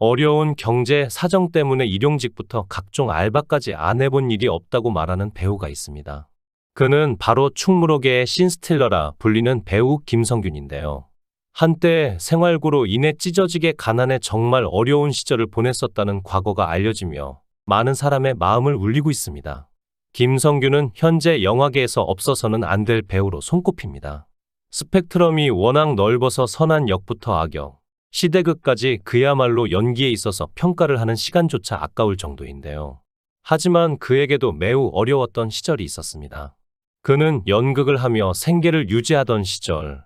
어려운 경제 사정 때문에 일용직부터 각종 알바까지 안 해본 일이 없다고 말하는 배우가 있습니다. 그는 바로 충무로계의 신스틸러라 불리는 배우 김성균인데요. 한때 생활고로 인해 찢어지게 가난해 정말 어려운 시절을 보냈었다는 과거가 알려지며 많은 사람의 마음을 울리고 있습니다. 김성균은 현재 영화계에서 없어서는 안 될 배우로 손꼽힙니다. 스펙트럼이 워낙 넓어서 선한 역부터 악역, 시대극까지 그야말로 연기에 있어서 평가를 하는 시간조차 아까울 정도인데요. 하지만 그에게도 매우 어려웠던 시절이 있었습니다. 그는 연극을 하며 생계를 유지하던 시절,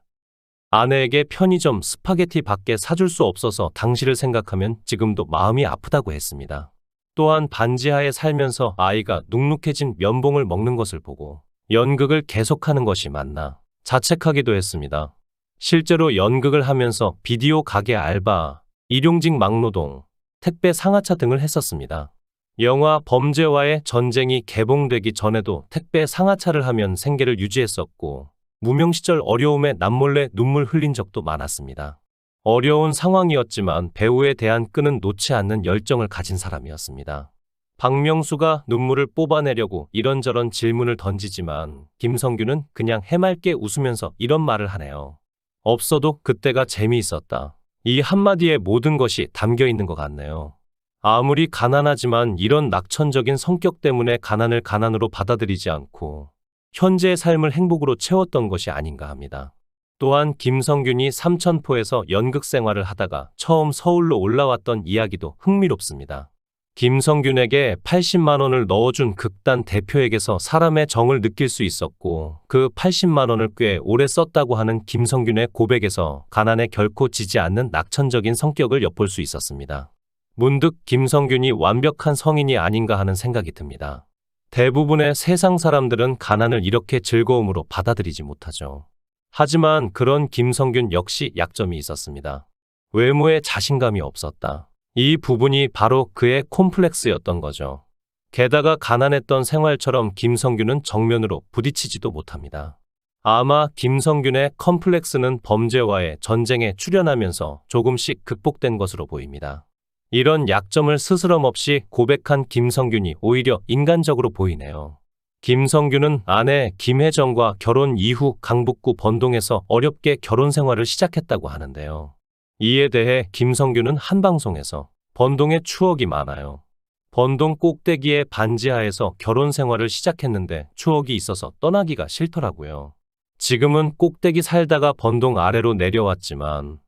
아내에게 편의점 스파게티 밖에 사줄 수 없어서 당시를 생각하면 지금도 마음이 아프다고 했습니다. 또한 반지하에 살면서 아이가 눅눅해진 면봉을 먹는 것을 보고 연극을 계속하는 것이 맞나 자책하기도 했습니다. 실제로 연극을 하면서 비디오 가게 알바, 일용직 막노동, 택배 상하차 등을 했었습니다. 영화 범죄와의 전쟁이 개봉되기 전에도 택배 상하차를 하면 생계를 유지했었고 무명 시절 어려움에 남몰래 눈물 흘린 적도 많았습니다. 어려운 상황이었지만 배우에 대한 끈은 놓지 않는 열정을 가진 사람이었습니다. 박명수가 눈물을 뽑아내려고 이런저런 질문을 던지지만 김성균은 그냥 해맑게 웃으면서 이런 말을 하네요. 없어도 그때가 재미있었다. 이 한마디에 모든 것이 담겨 있는 것 같네요. 아무리 가난하지만 이런 낙천적인 성격 때문에 가난을 가난으로 받아들이지 않고 현재의 삶을 행복으로 채웠던 것이 아닌가 합니다. 또한 김성균이 삼천포에서 연극 생활을 하다가 처음 서울로 올라왔던 이야기도 흥미롭습니다. 김성균에게 80만 원을 넣어준 극단 대표에게서 사람의 정을 느낄 수 있었고 그 80만 원을 꽤 오래 썼다고 하는 김성균의 고백에서 가난에 결코 지지 않는 낙천적인 성격을 엿볼 수 있었습니다. 문득 김성균이 완벽한 성인이 아닌가 하는 생각이 듭니다. 대부분의 세상 사람들은 가난을 이렇게 즐거움으로 받아들이지 못하죠. 하지만 그런 김성균 역시 약점이 있었습니다. 외모에 자신감이 없었다. 이 부분이 바로 그의 콤플렉스였던 거죠. 게다가 가난했던 생활처럼 김성균은 정면으로 부딪히지도 못합니다. 아마 김성균의 컴플렉스는 범죄와의 전쟁에 출연하면서 조금씩 극복된 것으로 보입니다. 이런 약점을 스스럼 없이 고백한 김성균이 오히려 인간적으로 보이네요. 김성균은 아내 김혜정과 결혼 이후 강북구 번동에서 어렵게 결혼 생활을 시작했다고 하는데요. 이에 대해 김성균은 한 방송에서 번동의 추억이 많아요. 번동 꼭대기의 반지하에서 결혼 생활을 시작했는데 추억이 있어서 떠나기가 싫더라고요. 지금은 꼭대기 살다가 번동 아래로 내려왔지만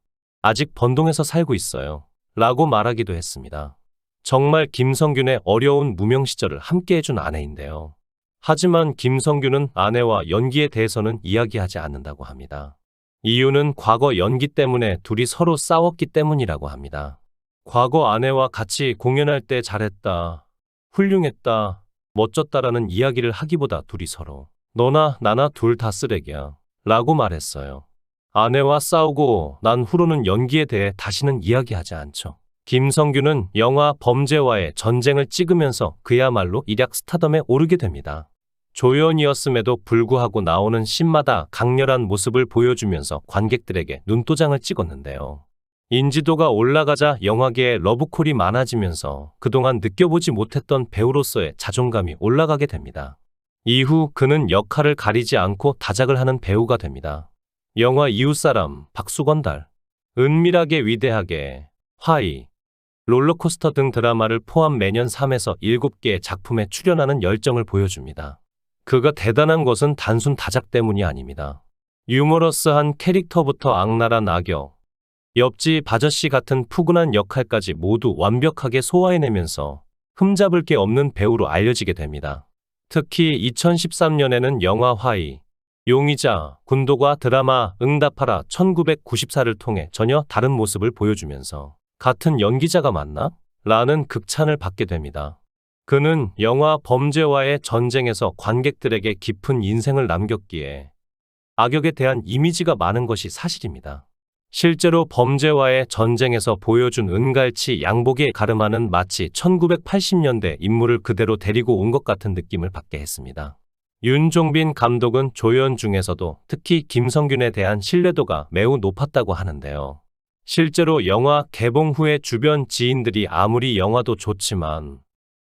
아직 번동에서 살고 있어요. 라고 말하기도 했습니다. 정말 김성균의 어려운 무명 시절을 함께 해준 아내인데요. 하지만 김성균은 아내와 연기에 대해서는 이야기하지 않는다고 합니다. 이유는 과거 연기 때문에 둘이 서로 싸웠기 때문이라고 합니다. 과거 아내와 같이 공연할 때 잘했다, 훌륭했다, 멋졌다라는 이야기를 하기보다 둘이 서로 너나 나나 둘 다 쓰레기야 라고 말했어요. 아내와 싸우고 난 후로는 연기에 대해 다시는 이야기하지 않죠. 김성균은 영화 범죄와의 전쟁을 찍으면서 그야말로 일약 스타덤에 오르게 됩니다. 조연이었음에도 불구하고 나오는 씬마다 강렬한 모습을 보여주면서 관객들에게 눈도장을 찍었는데요. 인지도가 올라가자 영화계에 러브콜이 많아지면서 그동안 느껴보지 못했던 배우로서의 자존감이 올라가게 됩니다. 이후 그는 역할을 가리지 않고 다작을 하는 배우가 됩니다. 영화 이웃사람, 박수건달, 은밀하게 위대하게, 화이, 롤러코스터 등 드라마를 포함 매년 3에서 7개의 작품에 출연하는 열정을 보여줍니다. 그가 대단한 것은 단순 다작 때문이 아닙니다. 유머러스한 캐릭터부터 악랄한 악역, 옆집 아저씨 같은 푸근한 역할까지 모두 완벽하게 소화해내면서 흠잡을 게 없는 배우로 알려지게 됩니다. 특히 2013년에는 영화 화이, 용의자, 군도과 드라마 응답하라 1994를 통해 전혀 다른 모습을 보여주면서 같은 연기자가 맞나? 라는 극찬을 받게 됩니다. 그는 영화 범죄와의 전쟁에서 관객들에게 깊은 인생을 남겼기에 악역에 대한 이미지가 많은 것이 사실입니다. 실제로 범죄와의 전쟁에서 보여준 은갈치 양복에 가름하는 마치 1980년대 인물을 그대로 데리고 온 것 같은 느낌을 받게 했습니다. 윤종빈 감독은 조연 중에서도 특히 김성균에 대한 신뢰도가 매우 높았다고 하는데요. 실제로 영화 개봉 후에 주변 지인들이 아무리 영화도 좋지만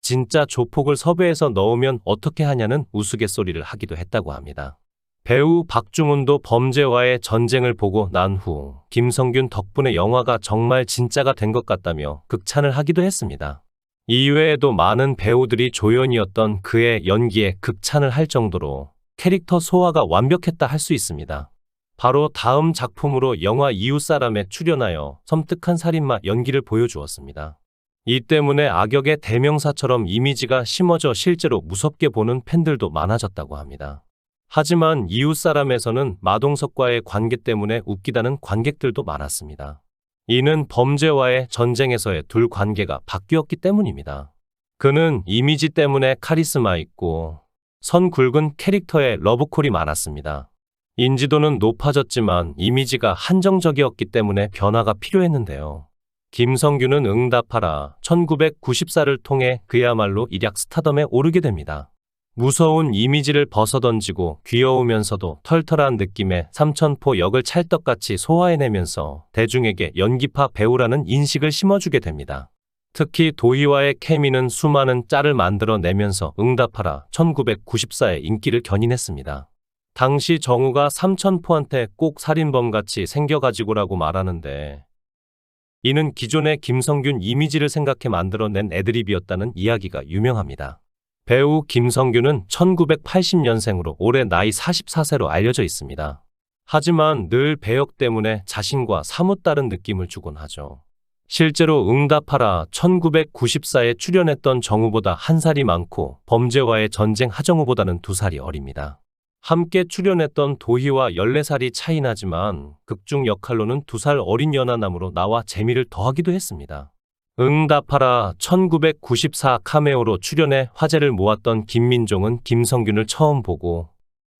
진짜 조폭을 섭외해서 넣으면 어떻게 하냐는 우스갯소리를 하기도 했다고 합니다. 배우 박중훈도 범죄와의 전쟁을 보고 난 후 김성균 덕분에 영화가 정말 진짜가 된 것 같다며 극찬을 하기도 했습니다. 이외에도 많은 배우들이 조연이었던 그의 연기에 극찬을 할 정도로 캐릭터 소화가 완벽했다 할 수 있습니다. 바로 다음 작품으로 영화 이웃사람에 출연하여 섬뜩한 살인마 연기를 보여주었습니다. 이 때문에 악역의 대명사처럼 이미지가 심어져 실제로 무섭게 보는 팬들도 많아졌다고 합니다. 하지만 이웃사람에서는 마동석과의 관계 때문에 웃기다는 관객들도 많았습니다. 이는 범죄와의 전쟁에서의 둘 관계가 바뀌었기 때문입니다. 그는 이미지 때문에 카리스마 있고 선 굵은 캐릭터에 러브콜이 많았습니다. 인지도는 높아졌지만 이미지가 한정적이었기 때문에 변화가 필요했는데요. 김성균은 응답하라 1994를 통해 그야말로 일약 스타덤에 오르게 됩니다. 무서운 이미지를 벗어던지고 귀여우면서도 털털한 느낌의 삼천포 역을 찰떡같이 소화해내면서 대중에게 연기파 배우라는 인식을 심어주게 됩니다. 특히 도희와의 케미는 수많은 짤을 만들어내면서 응답하라 1994의 인기를 견인했습니다. 당시 정우가 삼천포한테 꼭 살인범같이 생겨가지고라고 말하는데 이는 기존의 김성균 이미지를 생각해 만들어낸 애드립이었다는 이야기가 유명합니다. 배우 김성균은 1980년생으로 올해 나이 44세로 알려져 있습니다. 하지만 늘 배역 때문에 자신과 사뭇 다른 느낌을 주곤 하죠. 실제로 응답하라 1994에 출연했던 정우보다 1살이 많고 범죄와의 전쟁 하정우보다는 2살이 어립니다. 함께 출연했던 도희와 14살이 차이 나지만 극중 역할로는 2살 어린 연하남으로 나와 재미를 더하기도 했습니다. 응답하라 1994 카메오로 출연해 화제를 모았던 김민종은 김성균을 처음 보고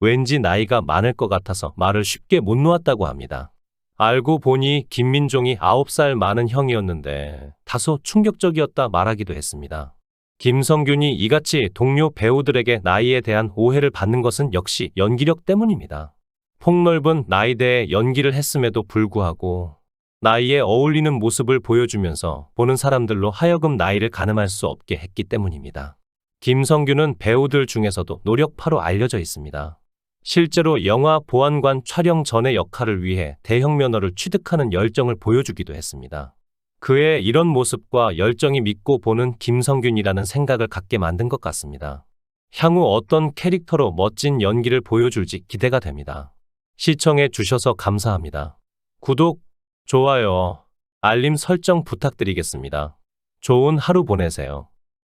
왠지 나이가 많을 것 같아서 말을 쉽게 못 놓았다고 합니다. 알고 보니 김민종이 9살 많은 형이었는데 다소 충격적이었다 말하기도 했습니다. 김성균이 이같이 동료 배우들에게 나이에 대한 오해를 받는 것은 역시 연기력 때문입니다. 폭넓은 나이대에 연기를 했음에도 불구하고 나이에 어울리는 모습을 보여주면서 보는 사람들로 하여금 나이를 가늠할 수 없게 했기 때문입니다. 김성균은 배우들 중에서도 노력파로 알려져 있습니다. 실제로 영화 보안관 촬영 전의 역할을 위해 대형 면허를 취득하는 열정을 보여주기도 했습니다. 그의 이런 모습과 열정이 믿고 보는 김성균이라는 생각을 갖게 만든 것 같습니다. 향후 어떤 캐릭터로 멋진 연기를 보여줄지 기대가 됩니다. 시청해 주셔서 감사합니다. 구독, 좋아요, 알림 설정 부탁드리겠습니다. 좋은 하루 보내세요.